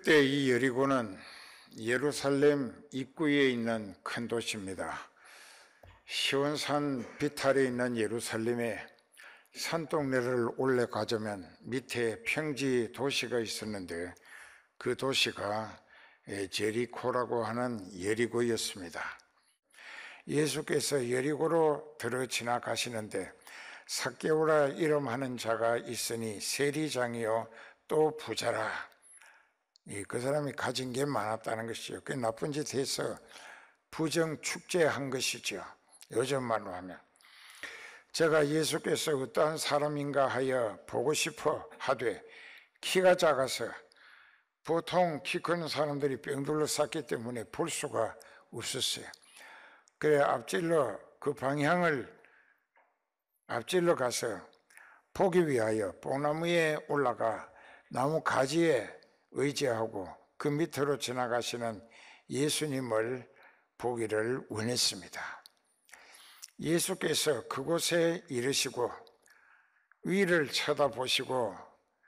그때 이 여리고는 예루살렘 입구에 있는 큰 도시입니다. 시온산 비탈에 있는 예루살렘에 산동네를 올라가자면 밑에 평지 도시가 있었는데 그 도시가 제리코라고 하는 여리고였습니다. 예수께서 여리고로 들어 지나가시는데 삭개오라 이름하는 자가 있으니 세리장이요 또 부자라. 그 사람이 가진 게 많았다는 것이죠. 그 나쁜 짓 해서 부정축제한 것이죠. 요즘 말로 하면. 제가 예수께서 어떠한 사람인가 하여 보고 싶어 하되 키가 작아서 보통 키 큰 사람들이 병들러 쌌기 때문에 볼 수가 없었어요. 그래 앞질러 그 방향을 앞질러 가서 보기 위하여 뽕나무에 올라가 나무 가지에 의지하고 그 밑으로 지나가시는 예수님을 보기를 원했습니다. 예수께서 그곳에 이르시고 위를 쳐다보시고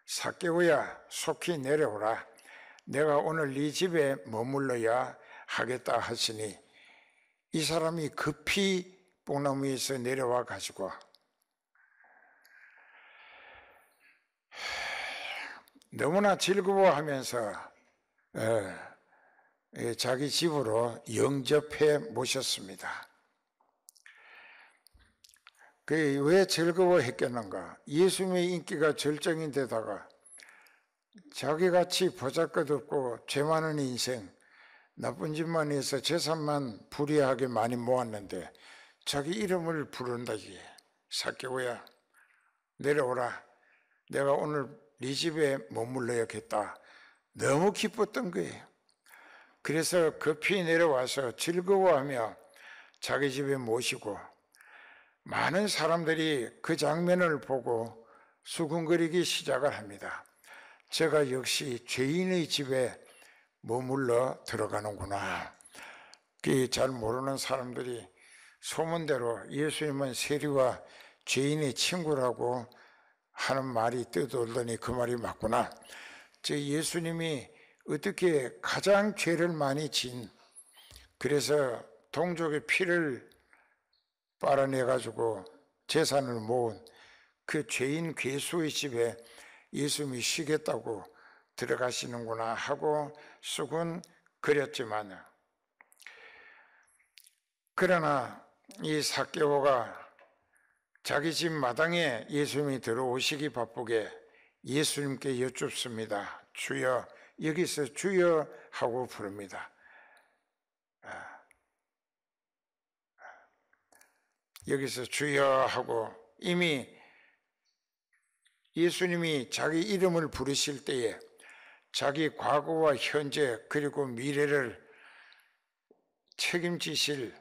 삭개오야 속히 내려오라. 내가 오늘 네 집에 머물러야 하겠다 하시니 이 사람이 급히 뽕나무에서 내려와 가지고 너무나 즐거워하면서 자기 집으로 영접해 모셨습니다. 왜 즐거워했겠는가? 예수님의 인기가 절정인데다가 자기같이 보잘것없고 죄 많은 인생, 나쁜 짓만 해서 재산만 불이하게 많이 모았는데 자기 이름을 부른다기에 삭개오야 내려오라. 내가 오늘 네 집에 머물러야겠다. 너무 기뻤던 거예요. 그래서 급히 내려와서 즐거워하며 자기 집에 모시고 많은 사람들이 그 장면을 보고 수군거리기 시작을 합니다. 제가 역시 죄인의 집에 머물러 들어가는구나. 잘 모르는 사람들이 소문대로 예수님은 세리와 죄인의 친구라고 하는 말이 떠돌더니 그 말이 맞구나. 예수님이 어떻게 가장 죄를 많이 진, 그래서 동족의 피를 빨아내가지고 재산을 모은 그 죄인 괴수의 집에 예수님이 쉬겠다고 들어가시는구나 하고 수군거렸지만, 그러나 이 삭개오가 자기 집 마당에 예수님이 들어오시기 바쁘게 예수님께 여쭙습니다. 주여, 여기서 주여 하고 부릅니다. 여기서 주여 하고 이미 예수님이 자기 이름을 부르실 때에 자기 과거와 현재 그리고 미래를 책임지실,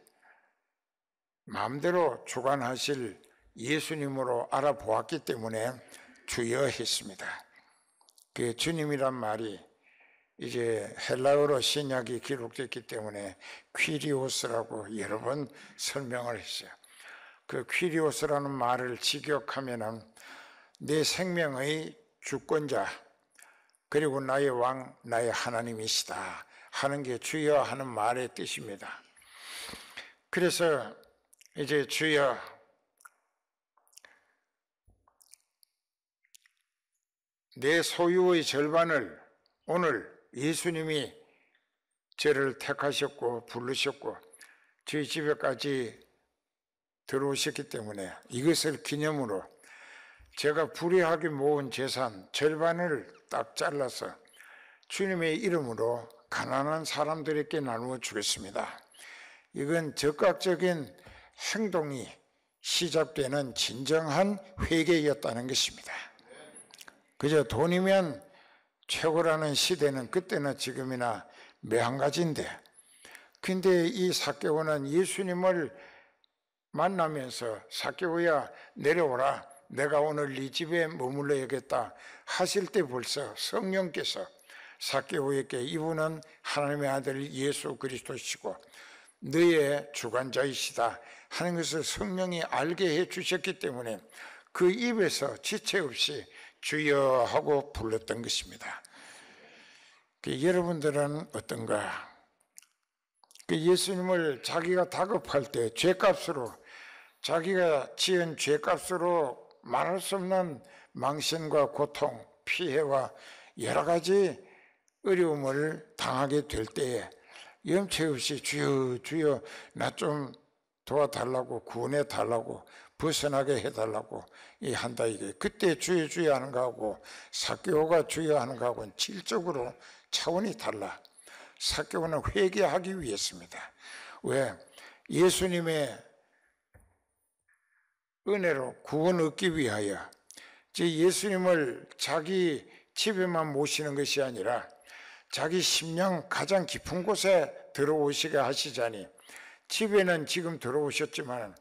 마음대로 주관하실 예수님으로 알아보았기 때문에 주여 했습니다. 그 주님이란 말이 이제 헬라어로 신약이 기록됐기 때문에 퀴리오스라고 여러 번 설명을 했어요. 그 퀴리오스라는 말을 직역하면은 내 생명의 주권자 그리고 나의 왕, 나의 하나님이시다 하는 게 주여 하는 말의 뜻입니다. 그래서 이제 주여, 내 소유의 절반을 오늘 예수님이 저를 택하셨고 부르셨고 저희 집에까지 들어오셨기 때문에 이것을 기념으로 제가 불의하게 모은 재산 절반을 딱 잘라서 주님의 이름으로 가난한 사람들에게 나누어 주겠습니다. 이건 적극적인 행동이 시작되는 진정한 회개였다는 것입니다. 그저 돈이면 최고라는 시대는 그때나 지금이나 매한가지인데, 근데 이 삭개오는 예수님을 만나면서 삭개오야 내려오라. 내가 오늘 네 집에 머물러야겠다 하실 때 벌써 성령께서 삭개오에게 이분은 하나님의 아들 예수 그리스도시고 너의 주관자이시다 하는 것을 성령이 알게 해 주셨기 때문에 그 입에서 지체 없이 주여 하고 불렀던 것입니다. 여러분들은 어떤가? 예수님을 자기가 다급할 때 죄값으로, 자기가 지은 죄값으로 말할 수 없는 망신과 고통, 피해와 여러 가지 어려움을 당하게 될 때에 염치 없이 주여 주여 나 좀 도와달라고, 구원해 달라고, 벗어나게 해달라고 한다 이게. 그때 주여 주여 하는 거하고 삭개오가 주여 하는 거하고는 질적으로 차원이 달라. 삭개오는 회개하기 위해서입니다. 왜? 예수님의 은혜로 구원 얻기 위하여, 즉 예수님을 자기 집에만 모시는 것이 아니라 자기 심령 가장 깊은 곳에 들어오시게 하시자니, 집에는 지금 들어오셨지만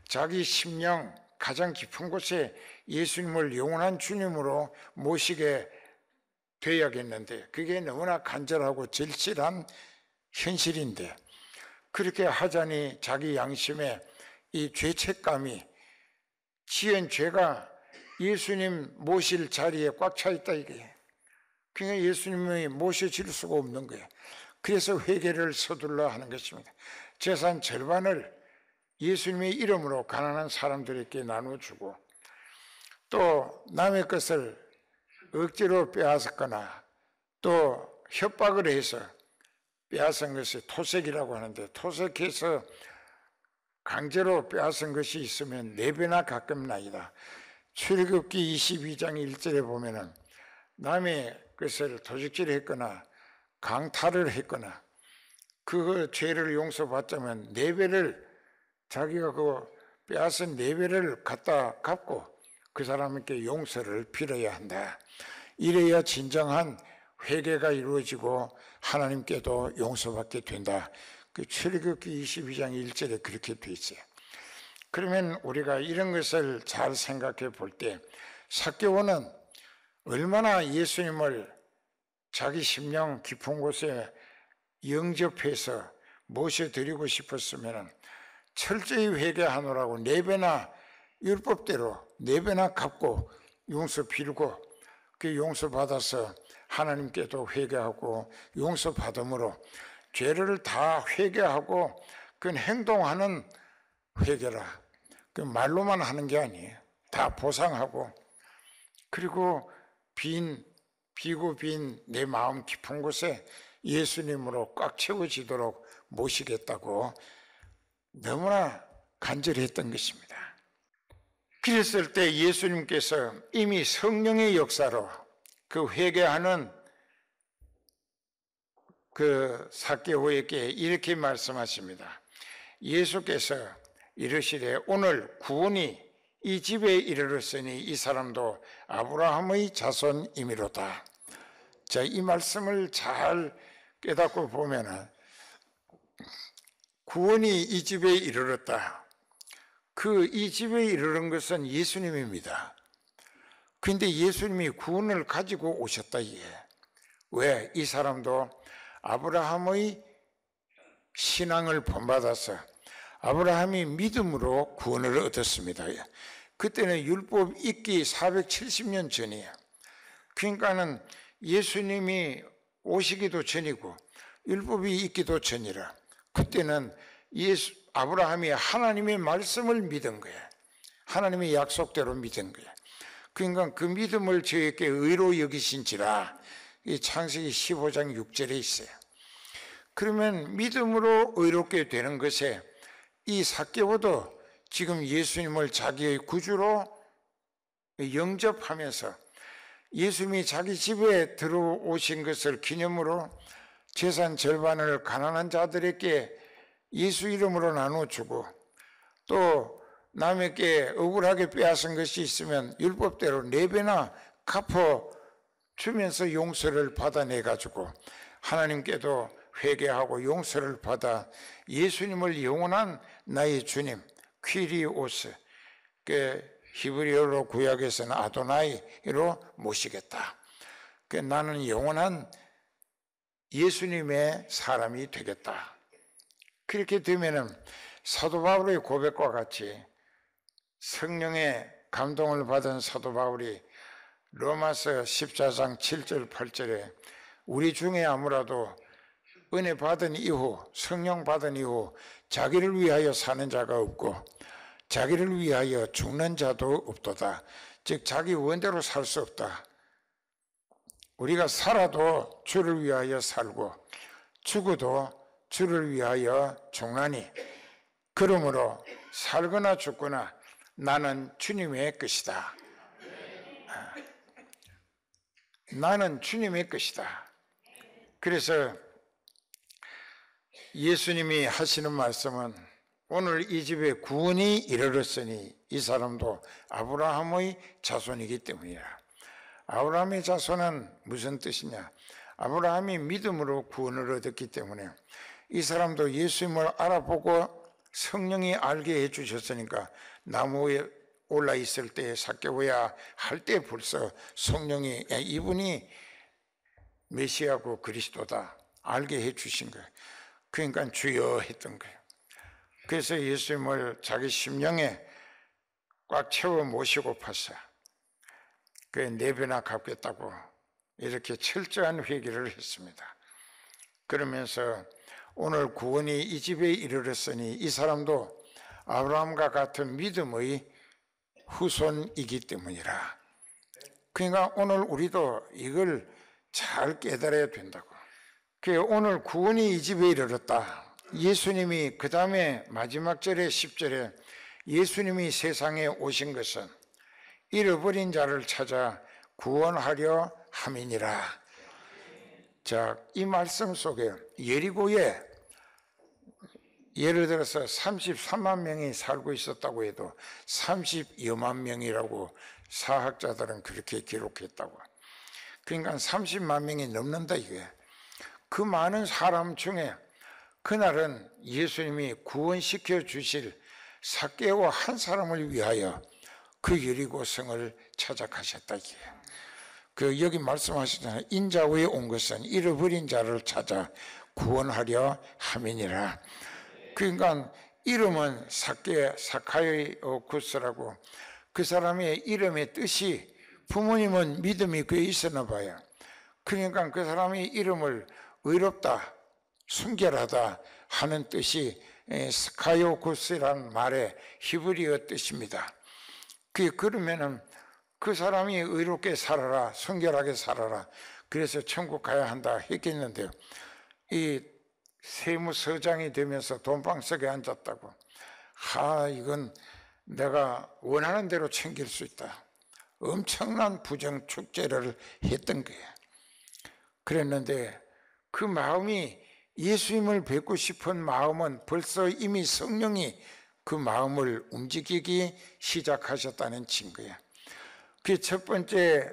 자기 심령 가장 깊은 곳에 예수님을 영원한 주님으로 모시게 돼야겠는데, 그게 너무나 간절하고 절실한 현실인데, 그렇게 하자니 자기 양심에 이 죄책감이, 지은 죄가 예수님 모실 자리에 꽉 차 있다 이게. 그러니까 예수님이 모셔질 수가 없는 거예요. 그래서 회개를 서둘러 하는 것입니다. 재산 절반을 예수님의 이름으로 가난한 사람들에게 나눠주고, 또 남의 것을 억지로 빼앗았거나 또 협박을 해서 빼앗은 것이 토색이라고 하는데, 토색해서 강제로 빼앗은 것이 있으면 4배나 가끔나이다. 출애굽기 22장 1절에 보면은 남의 것을 도둑질했거나 강탈을 했거나 그 죄를 용서받자면 4배를, 자기가 그 빼앗은 4배를 갖다 갚고 그 사람에게 용서를 빌어야 한다. 이래야 진정한 회개가 이루어지고 하나님께도 용서받게 된다. 그 출애굽기 22장 1절에 그렇게 돼 있어요. 그러면 우리가 이런 것을 잘 생각해 볼 때, 삭개오는 얼마나 예수님을 자기 심령 깊은 곳에 영접해서 모셔드리고 싶었으면 철저히 회개하노라고 4배나, 율법대로 4배나 갚고 용서 빌고, 그 용서 받아서 하나님께도 회개하고 용서 받음으로 죄를 다 회개하고, 그건 행동하는 회개라. 그 말로만 하는 게 아니에요. 다 보상하고, 그리고 비고 빈 내 마음 깊은 곳에 예수님으로 꽉 채워지도록 모시겠다고 너무나 간절했던 것입니다. 그랬을 때 예수님께서 이미 성령의 역사로 그 회개하는 그 삭개오에게 이렇게 말씀하십니다. 예수께서 이르시되 오늘 구원이 이 집에 이르렀으니 이 사람도 아브라함의 자손이미로다. 자, 이 말씀을 잘 깨닫고 보면은 구원이 이 집에 이르렀다. 그 이 집에 이르는 것은 예수님입니다. 그런데 예수님이 구원을 가지고 오셨다 이게. 왜? 이 사람도 아브라함의 신앙을 본받아서 아브라함이 믿음으로 구원을 얻었습니다. 그때는 율법 있기 470년 전이에요. 그러니까는 예수님이 오시기도 전이고 율법이 있기도 전이라, 그때는 아브라함이 하나님의 말씀을 믿은 거예요. 하나님의 약속대로 믿은 거예요. 그러니까 그 믿음을 저에게 의로 여기신지라, 이 창세기 15장 6절에 있어요. 그러면 믿음으로 의롭게 되는 것에 이 삭개오도 지금 예수님을 자기의 구주로 영접하면서 예수님이 자기 집에 들어오신 것을 기념으로 재산 절반을 가난한 자들에게 예수 이름으로 나눠주고, 또 남에게 억울하게 빼앗은 것이 있으면 율법대로 4배나 갚아주면서 용서를 받아내가지고 하나님께도 회개하고 용서를 받아 예수님을 영원한 나의 주님, 퀴리오스, 그 히브리어로 구약에서는 아도나이로 모시겠다. 그 나는 영원한 예수님의 사람이 되겠다. 그렇게 되면은 사도 바울의 고백과 같이 성령의 감동을 받은 사도 바울이 로마서 14장 7절 8절에 우리 중에 아무라도 은혜 받은 이후, 성령 받은 이후 자기를 위하여 사는 자가 없고 자기를 위하여 죽는 자도 없도다. 즉 자기 원대로 살 수 없다. 우리가 살아도 주를 위하여 살고 죽어도 주를 위하여 죽나니 그러므로 살거나 죽거나 나는 주님의 것이다. 나는 주님의 것이다. 그래서 예수님이 하시는 말씀은 오늘 이 집에 구원이 이르렀으니 이 사람도 아브라함의 자손이기 때문이라. 아브라함의 자손은 무슨 뜻이냐? 아브라함이 믿음으로 구원을 얻었기 때문에 이 사람도 예수님을 알아보고 성령이 알게 해주셨으니까 나무에 올라 있을 때 삭개오야 할 때 벌써 성령이 이분이 메시아고 그리스도다 알게 해주신 거예요. 그러니까 주여 했던 거예요. 그래서 예수님을 자기 심령에 꽉 채워 모시고 파서 그 4배나 갚겠다고 이렇게 철저한 회개를 했습니다. 그러면서 오늘 구원이 이 집에 이르렀으니 이 사람도 아브라함과 같은 믿음의 후손이기 때문이라. 그러니까 오늘 우리도 이걸 잘 깨달아야 된다고. 오늘 구원이 이 집에 이르렀다. 예수님이 그 다음에 마지막 절에 10절에 예수님이 세상에 오신 것은 잃어버린 자를 찾아 구원하려 함이니라. 자, 이 말씀 속에 여리고에 예를 들어서 33만 명이 살고 있었다고 해도 30여만 명이라고 사학자들은 그렇게 기록했다고. 그러니까 30만 명이 넘는다 이게. 그 많은 사람 중에 그날은 예수님이 구원시켜 주실 삭개오 한 사람을 위하여 그 여리고 성을 찾아가셨다 이게. 여기 말씀하시잖아요. 인자위에 온 것은 잃어버린 자를 찾아 구원하려 함이니라. 그러니까 이름은 사카이오쿠스라고 그 사람의 이름의 뜻이 부모님은 믿음이 꽤 있었나 봐요. 그러니까 그 사람의 이름을 의롭다, 순결하다 하는 뜻이 스카이오쿠스라는 말의 히브리어 뜻입니다. 그러면은 그 사람이 의롭게 살아라, 순결하게 살아라. 그래서 천국 가야 한다 했겠는데요. 이 세무서장이 되면서 돈방석에 앉았다고. 이건 내가 원하는 대로 챙길 수 있다. 엄청난 부정 축제를 했던 거예요. 그랬는데 그 마음이 예수님을 뵙고 싶은 마음은 벌써 이미 성령이 그 마음을 움직이기 시작하셨다는 증거예요. 그 첫 번째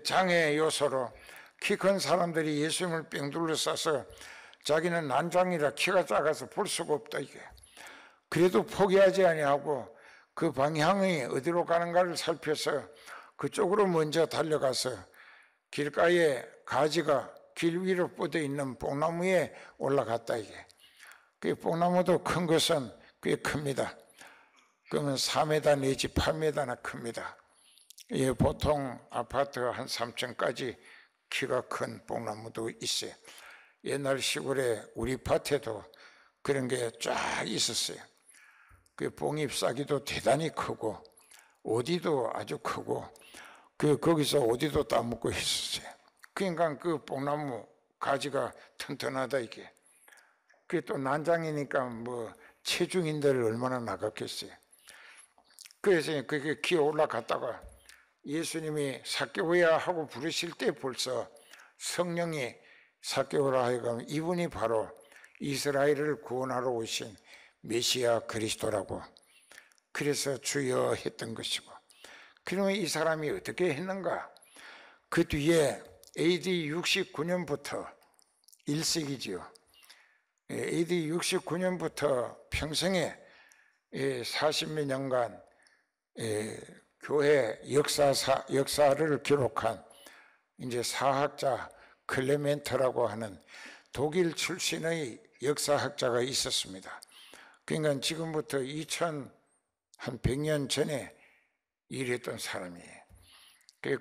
장애 요소로 키 큰 사람들이 예수님을 뺑 둘러싸서 자기는 난장이라 키가 작아서 볼 수가 없다 이게. 그래도 포기하지 아니하고 그 방향이 어디로 가는가를 살펴서 그쪽으로 먼저 달려가서 길가에 가지가 길 위로 뻗어 있는 뽕나무에 올라갔다 이게. 그 뽕나무도 큰 것은 꽤 큽니다. 그러면 4m 내지 8m나 큽니다. 예, 보통 아파트 한 3층까지 키가 큰 뽕나무도 있어요. 옛날 시골에 우리 밭에도 그런 게 쫙 있었어요. 그 뽕잎사귀도 대단히 크고 오디도 아주 크고 거기서 오디도 따먹고 있었어요. 그러니까 그 뽕나무 가지가 튼튼하다 이게. 그게 또 난장이니까 뭐 체중인들 얼마나 나갔겠어요. 그래서 그게 기어 올라갔다가 예수님이 삭개오야 하고 부르실 때 벌써 성령이 삭개오라 하여금 이분이 바로 이스라엘을 구원하러 오신 메시아 그리스도라고. 그래서 주여 했던 것이고. 그러면 이 사람이 어떻게 했는가? 그 뒤에 AD 69년부터 1세기지요. AD 69년부터 평생에 40몇 년간 교회 역사를 기록한 이제 사학자 클레멘트라고 하는 독일 출신의 역사학자가 있었습니다. 그러니까 지금부터 2100년 전에 일했던 사람이에요.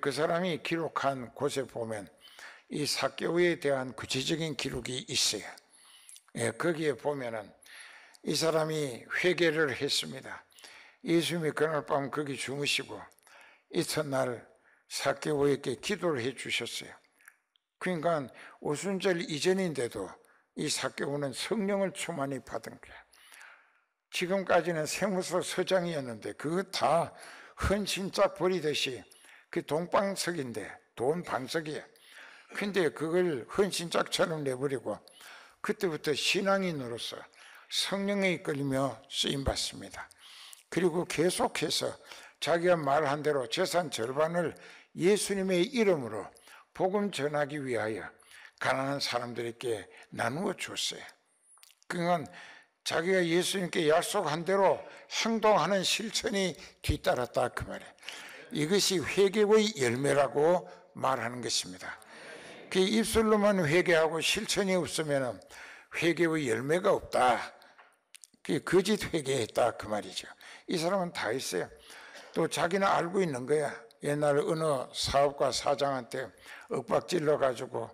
그 사람이 기록한 곳에 보면 이 삭개오에 대한 구체적인 기록이 있어요. 거기에 보면은 이 사람이 회개를 했습니다. 예수님이 그날 밤 거기 주무시고 이튿날 삭개오에게 기도를 해 주셨어요. 그러니까 오순절 이전인데도 이 삭개오는 성령을 충만히 받은 거예요. 지금까지는 세무서 서장이었는데 그거 다 헌신짝 버리듯이 그 돈방석인데 돈 방석이에요. 근데 그걸 헌신짝처럼 내버리고 그때부터 신앙인으로서 성령에 이끌리며 쓰임받습니다. 그리고 계속해서 자기가 말한 대로 재산 절반을 예수님의 이름으로 복음 전하기 위하여 가난한 사람들에게 나누어 줬어요. 그러니까 자기가 예수님께 약속한 대로 행동하는 실천이 뒤따랐다 그 말이에요. 이것이 회개의 열매라고 말하는 것입니다. 그 입술로만 회개하고 실천이 없으면 회개의 열매가 없다. 그 거짓 회개했다 그 말이죠. 이 사람은 다 했어요. 또 자기는 알고 있는 거야. 옛날 어느 사업가 사장한테 윽박질러 가지고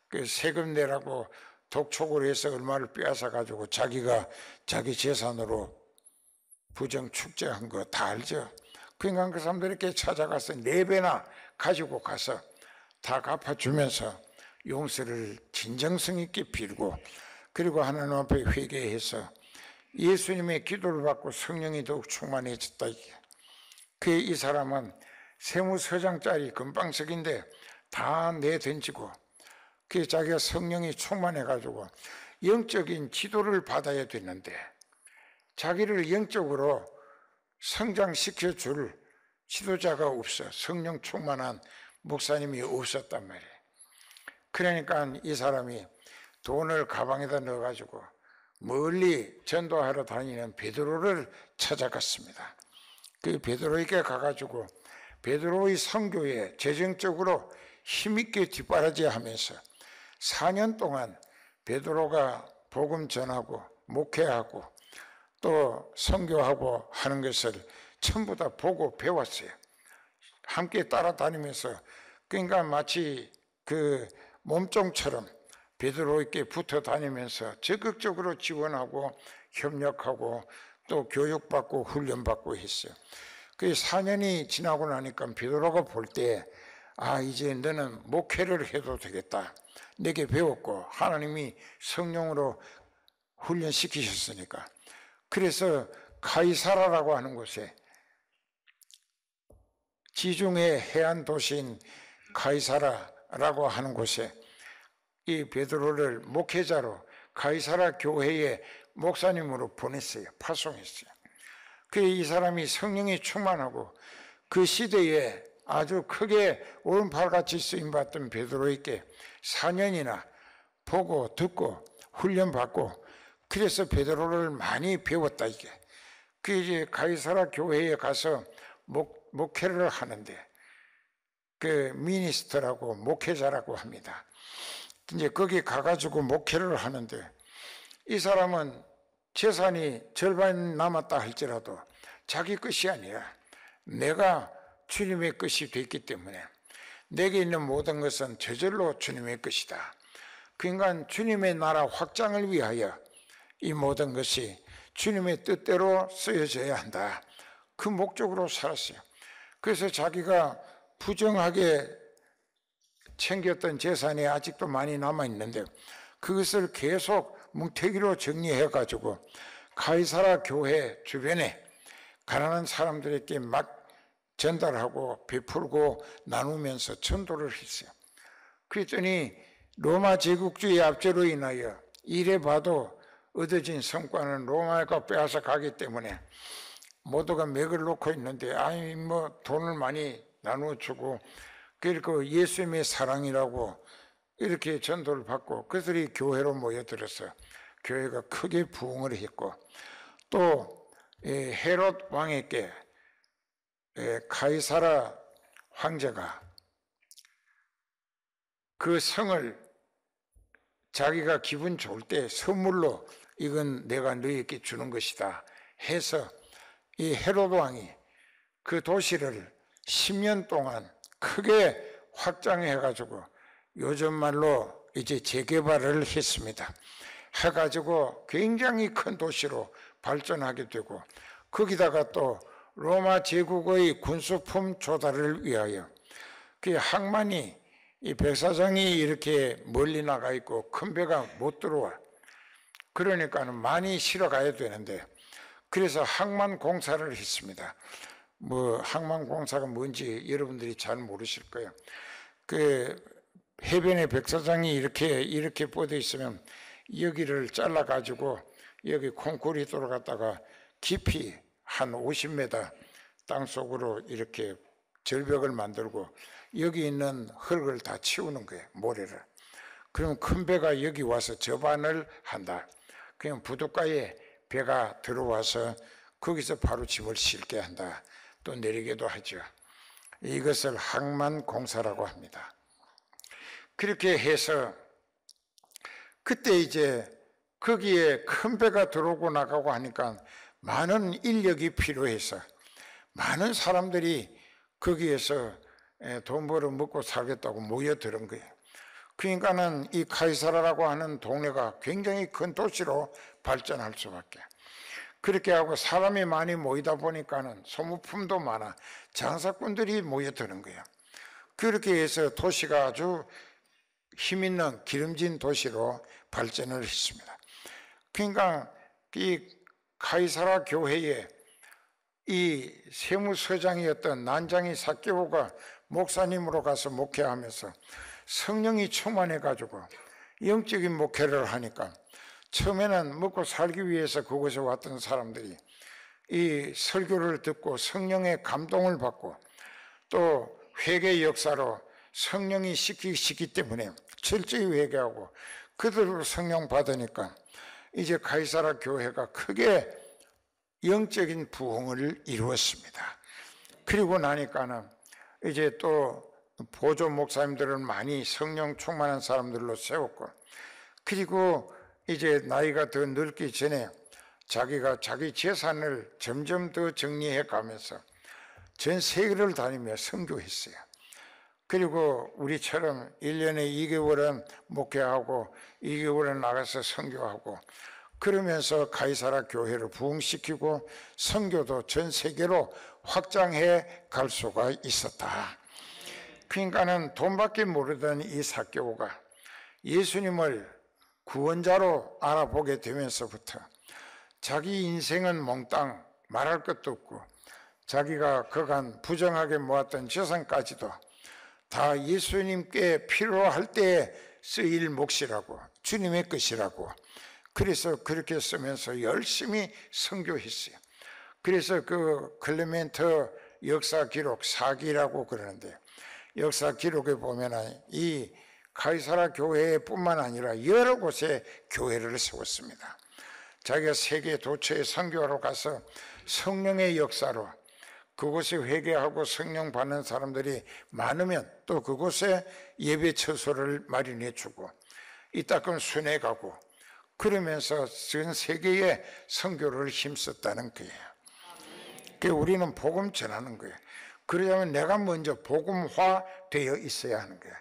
그 세금 내라고 독촉을 해서 얼마를 빼앗아 가지고 자기가 자기 재산으로 부정 축제한 거 다 알죠. 그러니까 그 사람들에게 찾아가서 4배나 가지고 가서 다 갚아주면서 용서를 진정성 있게 빌고 그리고 하나님 앞에 회개해서 예수님의 기도를 받고 성령이 더욱 충만해졌다. 그 이 사람은 세무서장짜리 금방석인데 다 내던지고 그 자기가 성령이 충만해가지고 영적인 지도를 받아야 되는데 자기를 영적으로 성장시켜 줄 지도자가 없어. 성령 충만한 목사님이 없었단 말이에요. 그러니까 이 사람이 돈을 가방에다 넣어가지고 멀리 전도하러 다니는 베드로를 찾아갔습니다. 그 베드로에게 가가지고 베드로의 선교에 재정적으로 힘있게 뒷바라지하면서 4년 동안 베드로가 복음 전하고 목회하고 또 선교하고 하는 것을 전부 다 보고 배웠어요. 함께 따라다니면서 그러니까 마치 그 몸종처럼 베드로에게 붙어 다니면서 적극적으로 지원하고 협력하고 또 교육받고 훈련받고 했어요. 그 4년이 지나고 나니까 베드로가 볼 때 이제 너는 목회를 해도 되겠다. 내게 배웠고 하나님이 성령으로 훈련시키셨으니까. 그래서 가이사라라고 하는 곳에 지중해 해안 도시인 가이사라라고 하는 곳에 이 베드로를 목회자로 가이사라 교회의 목사님으로 보냈어요. 파송했어요. 그 이 사람이 성령이 충만하고 그 시대에 아주 크게 오른팔같이 쓰임받던 베드로에게 4년이나 보고 듣고 훈련받고 그래서 베드로를 많이 배웠다 이게. 그 이제 가이사라 교회에 가서 목회를 하는데 그 미니스터라고 목회자라고 합니다. 이제 거기 가가지고 목회를 하는데 이 사람은 재산이 절반 남았다 할지라도 자기 것이 아니라 내가 주님의 것이 됐기 때문에 내게 있는 모든 것은 저절로 주님의 것이다. 그러니까 주님의 나라 확장을 위하여 이 모든 것이 주님의 뜻대로 쓰여져야 한다. 그 목적으로 살았어요. 그래서 자기가 부정하게 챙겼던 재산이 아직도 많이 남아있는데 그것을 계속 뭉태기로 정리해가지고 가이사라 교회 주변에 가난한 사람들에게 막 전달하고 베풀고 나누면서 전도를 했어요. 그랬더니 로마 제국주의 압제로 인하여 이래 봐도 얻어진 성과는 로마가 빼앗아 가기 때문에 모두가 맥을 놓고 있는데 돈을 많이 나누어 주고 그리고 예수님의 사랑이라고 이렇게 전도를 받고 그들이 교회로 모여들어서 교회가 크게 부흥을 했고 또 헤롯 왕에게 가이사라 황제가 그 성을 자기가 기분 좋을 때 선물로 이건 내가 너희에게 주는 것이다 해서 이 헤롯 왕이 그 도시를 10년 동안 크게 확장해 가지고 요즘 말로 이제 재개발을 했습니다. 해가지고 굉장히 큰 도시로 발전하게 되고, 거기다가 또 로마 제국의 군수품 조달을 위하여 그 항만이, 이 백사장이 이렇게 멀리 나가 있고 큰 배가 못 들어와. 그러니까는 많이 실어 가야 되는데, 그래서 항만 공사를 했습니다. 항만 공사가 뭔지 여러분들이 잘 모르실 거예요. 그 해변에 백사장이 이렇게 뻗어 있으면 여기를 잘라 가지고 여기 콘크리트로 갖다가 깊이 한 50m 땅 속으로 이렇게 절벽을 만들고 여기 있는 흙을 다 치우는 거예요, 모래를. 그럼 큰 배가 여기 와서 접안을 한다. 그냥 부둣가에 배가 들어와서 거기서 바로 집을 싣게 한다. 또 내리게도 하죠. 이것을 항만 공사라고 합니다. 그렇게 해서 그때 이제 거기에 큰 배가 들어오고 나가고 하니까 많은 인력이 필요해서 많은 사람들이 거기에서 돈 벌어 먹고 살겠다고 모여드는 거예요. 그러니까는 이 카이사라라고 하는 동네가 굉장히 큰 도시로 발전할 수밖에. 그렇게 하고 사람이 많이 모이다 보니까는 소모품도 많아 장사꾼들이 모여드는 거예요. 그렇게 해서 도시가 아주 힘있는 기름진 도시로 발전을 했습니다. 그러니까 이 카이사라 교회에 이 세무서장이었던 난장이 삭개오가 목사님으로 가서 목회하면서 성령이 충만해 가지고 영적인 목회를 하니까 처음에는 먹고 살기 위해서 그곳에 왔던 사람들이 이 설교를 듣고 성령의 감동을 받고 또 회개 역사로 성령이 시키기 때문에 철저히 회개하고 그들로 성령 받으니까 이제 카이사라 교회가 크게 영적인 부흥을 이루었습니다. 그리고 나니까는 이제 또 보조 목사님들은 많이 성령 충만한 사람들로 세웠고, 그리고 이제 나이가 더 늙기 전에 자기가 자기 재산을 점점 더 정리해 가면서 전 세계를 다니며 선교했어요. 그리고 우리처럼 1년에 2개월은 목회하고 2개월은 나가서 선교하고 그러면서 카이사라 교회를 부흥시키고 선교도 전 세계로 확장해 갈 수가 있었다. 그러니까는 돈밖에 모르던 이 삭개오가 예수님을 구원자로 알아보게 되면서부터 자기 인생은 몽땅 말할 것도 없고 자기가 그간 부정하게 모았던 재산까지도 다 예수님께 필요할 때에 쓰일 몫이라고, 주님의 것이라고, 그래서 그렇게 쓰면서 열심히 선교했어요. 그래서 그 클레멘트 역사 기록 사기라고 그러는데, 역사 기록에 보면은 이 카이사라 교회뿐만 아니라 여러 곳에 교회를 세웠습니다. 자기가 세계 도처에 선교하러 가서 성령의 역사로 그곳에 회개하고 성령 받는 사람들이 많으면 또 그곳에 예배 처소를 마련해 주고 이따금 순회 가고 그러면서 전 세계에 선교를 힘썼다는 거예요. 그러니까 우리는 복음 전하는 거예요. 그러려면 내가 먼저 복음화 되어 있어야 하는 거예요.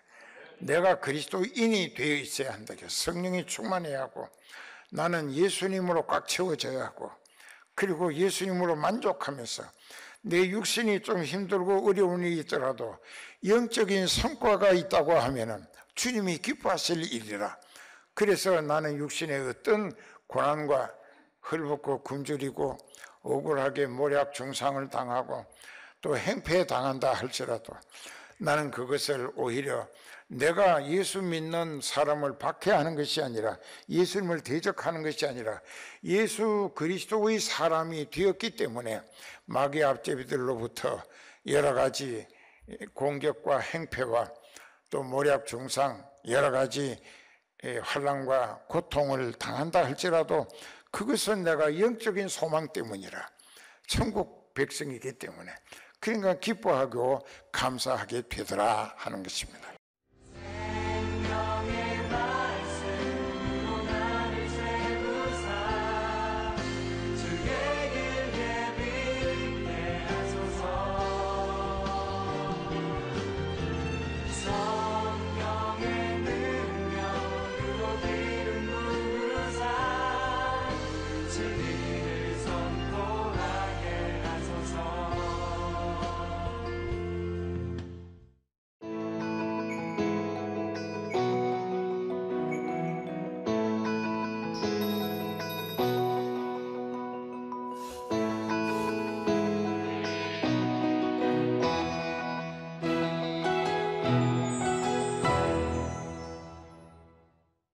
내가 그리스도인이 되어 있어야 한다. 성령이 충만해야 하고 나는 예수님으로 꽉 채워져야 하고 그리고 예수님으로 만족하면서 내 육신이 좀 힘들고 어려운 일이 있더라도 영적인 성과가 있다고 하면은 주님이 기뻐하실 일이라. 그래서 나는 육신의 어떤 고난과 헐벗고 굶주리고 억울하게 모략 중상을 당하고 또 행패당한다 할지라도 나는 그것을 오히려 내가 예수 믿는 사람을 박해하는 것이 아니라 예수님을 대적하는 것이 아니라 예수 그리스도의 사람이 되었기 때문에 마귀 앞제비들로부터 여러 가지 공격과 행패와 또 모략 중상 여러 가지 환난과 고통을 당한다 할지라도 그것은 내가 영적인 소망 때문이라 천국 백성이기 때문에 그러니까 기뻐하고 감사하게 되더라 하는 것입니다.